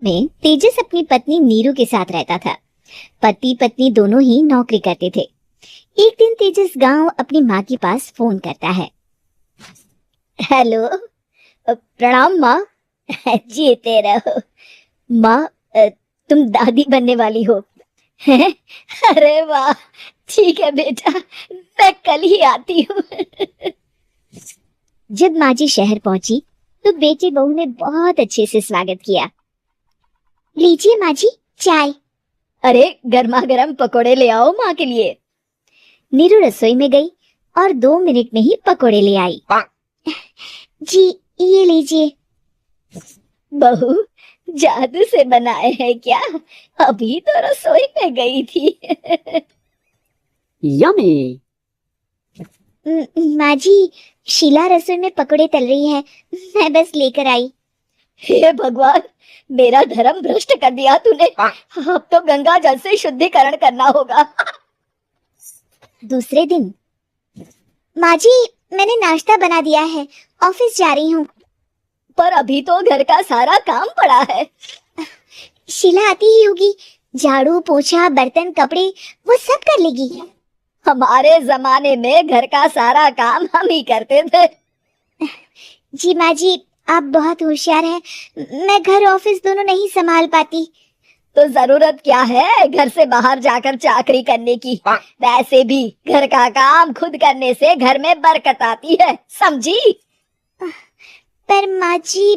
में तेजस अपनी पत्नी नीरू के साथ रहता था। पति पत्नी दोनों ही नौकरी करते थे। एक दिन तेजस गांव अपनी माँ के पास फोन करता है। हेलो, प्रणाम माँ। जीते रहो माँ, तुम दादी बनने वाली हो। अरे वाह, ठीक है बेटा, मैं कल ही आती हूँ। जब माँ जी शहर पहुंची तो बेटी बहू ने बहुत अच्छे से स्वागत किया। लीजिए माँ जी, चाय। अरे गर्मा गर्म पकोड़े ले आओ माँ के लिए। नीरू रसोई में गई और 2 मिनट में ही पकोड़े ले आई। जी ये लीजिए। बहू जादू से बनाए हैं क्या? अभी तो रसोई में गई थी। यम्मी। माँ जी, शीला रसोई में पकोड़े तल रही है, मैं बस लेकर आई। हे भगवान, मेरा धर्म भ्रष्ट कर दिया तूने। अब तो गंगा जल से शुद्धिकरण करना होगा। दूसरे दिन, माँ जी मैंने नाश्ता बना दिया है, ऑफिस जा रही हूँ। पर अभी तो घर का सारा काम पड़ा है। शीला आती ही होगी, झाड़ू पोछा बर्तन कपड़े वो सब कर लेगी। हमारे जमाने में घर का सारा काम हम ही करते थे। जी माँ जी, आप बहुत होशियार हैं, मैं घर ऑफिस दोनों नहीं संभाल पाती। तो जरूरत क्या है घर से बाहर जाकर चाकरी करने की? वैसे भी घर का काम खुद करने से घर में बरकत आती है, समझी? पर माँ जी,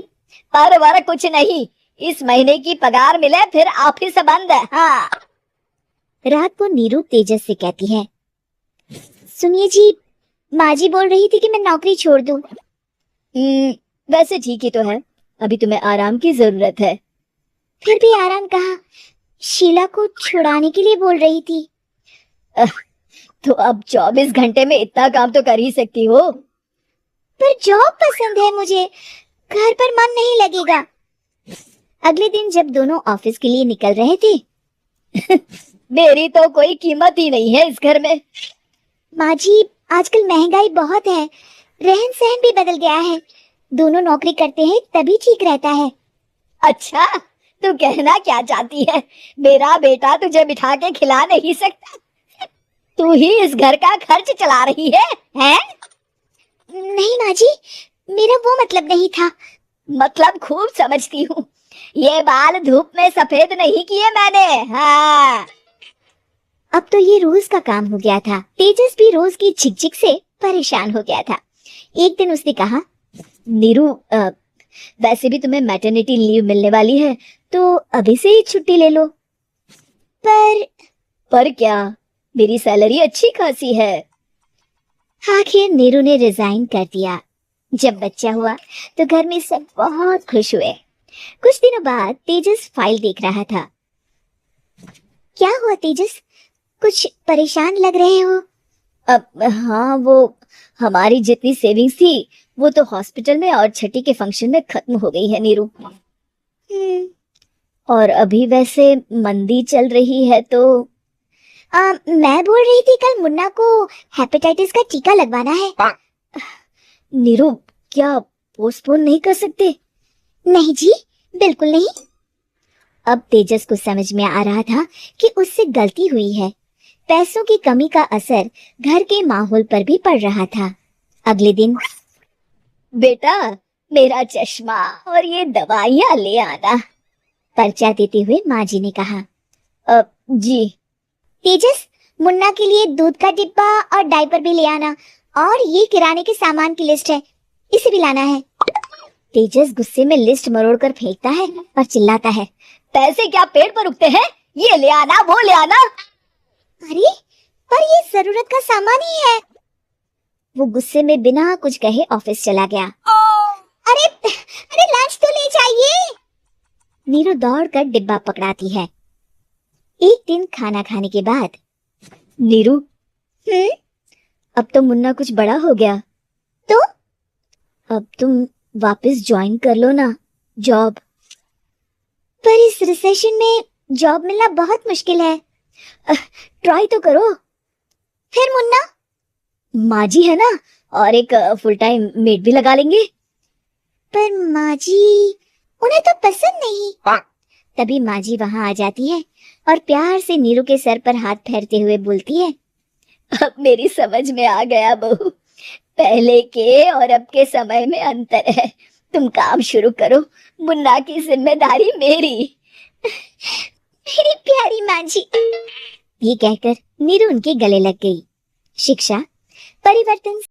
पर वर कुछ नहीं, इस महीने की पगार मिले फिर ऑफिस बंद है। हाँ। रात को नीरू तेजस से कहती है, सुनिए जी, माँ जी बोल रही थी कि मैं नौकरी छोड़ दूं। वैसे ठीक ही तो है, अभी तुम्हें आराम की जरूरत है। फिर भी आराम कहाँ, शीला को छुड़ाने के लिए बोल रही थी। तो अब 24 घंटे में इतना काम तो कर ही सकती हो। पर जॉब पसंद है मुझे, घर पर मन नहीं लगेगा। अगले दिन जब दोनों ऑफिस के लिए निकल रहे थे, मेरी तो कोई कीमत ही नहीं है इस घर में। माँ जी, आजकल महंगाई बहुत है, रहन सहन भी बदल गया है, दोनों नौकरी करते हैं तभी ठीक रहता है। अच्छा, तू कहना क्या चाहती है? मेरा बेटा तुझे बिठा के खिला नहीं सकता, तू ही इस घर का खर्च चला रही है, हैं? नहीं माँ जी, मेरा वो मतलब नहीं था। मतलब खूब समझती हूँ, ये बाल धूप में सफेद नहीं किए मैंने। हाँ। अब तो ये रोज का काम हो गया था। तेजस भी रोज की झिकझिक से परेशान हो गया था। एक दिन उसने कहा, नीरू, वैसे भी तुम्हें मैटरनिटी लीव मिलने वाली है, तो अभी से ही छुट्टी ले लो। पर क्या, मेरी सैलरी अच्छी खासी है। आखिर नीरू ने रिजाइन कर दिया। जब बच्चा हुआ तो घर में सब बहुत खुश हुए। कुछ दिनों बाद तेजस फाइल देख रहा था। क्या हुआ तेजस, कुछ परेशान लग रहे हो? अब हाँ, वो हमारी जितनी सेविंग्स थी वो तो हॉस्पिटल में और छठी के फंक्शन में खत्म हो गई है नीरू। और अभी वैसे मंदी चल रही है तो मैं बोल रही थी कल मुन्ना को हेपेटाइटिस का टीका लगवाना है। नीरू, क्या पोस्टपोन नहीं कर सकते? नहीं जी, बिल्कुल नहीं। अब तेजस को समझ में आ रहा था कि उससे गलती हुई है। पैसों की कमी का असर घर के माहौल पर भी पड़ रहा था। अगले दिन, बेटा मेरा चश्मा और ये दवाइयाँ ले आना, पर्चा देते हुए माँ जी ने कहा। जी। तेजस, मुन्ना के लिए दूध का डिब्बा और डायपर भी ले आना, और ये किराने के सामान की लिस्ट है, इसे भी लाना है। तेजस गुस्से में लिस्ट मरोड़ कर फेंकता है और चिल्लाता है, पैसे क्या पेड़ पर उगते हैं? ये ले आना, वो ले आना। अरे पर ये जरूरत का सामान ही है। वो गुस्से में बिना कुछ कहे ऑफिस चला गया। अरे अरे लंच तो ले जाइए। नीरू दौड़कर डिब्बा पकड़ाती है। एक दिन खाना खाने के बाद, नीरू, अब तो मुन्ना कुछ बड़ा हो गया, तो अब तुम वापस ज्वाइन कर लो ना जॉब। पर इस रिसेशन में जॉब मिलना बहुत मुश्किल है, ट्राई तो करो। फिर मुन्ना, माँ जी है ना, और एक फुल टाइम मेड भी लगा लेंगे। पर माँ जी, उन्हें तो पसंद नहीं। तभी माँ जी वहां आ जाती है और प्यार से नीरू के सर पर हाथ फेरते हुए बोलती है, अब मेरी समझ में आ गया बहू, पहले के और अब के समय में अंतर है। तुम काम शुरू करो, मुन्ना की जिम्मेदारी मेरी। मेरी प्यारी माँ जी, ये कहकर नीरू उनके गले लग गई। शिक्षा परिवर्तन